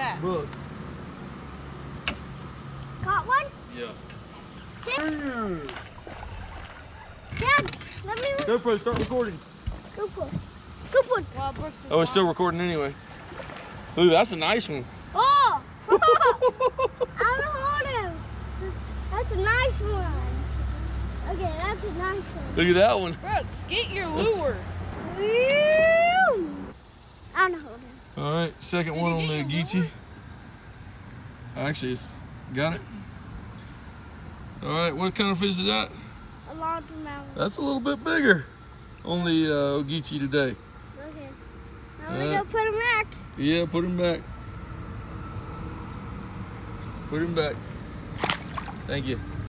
that? Look. Got one? Yeah. Dad, let me GoPro, start recording. go for it. Go for it. Well, Brooks is Oh, it's still recording anyway. Ooh, that's a nice one. Oh! I'm gonna hold him. That's a nice one. Okay, that's a nice one. Look at that one. Brooks, get your lure. Woo! I'm gonna hold him. All right, second Did one you on the get your Geechee. lure? Actually, got it. All right, what kind of fish is that? A largemouth. That's a little bit bigger on the Ogeechee today. Okay. I'm gonna go put him back. Yeah, put him back. Put him back. Thank you.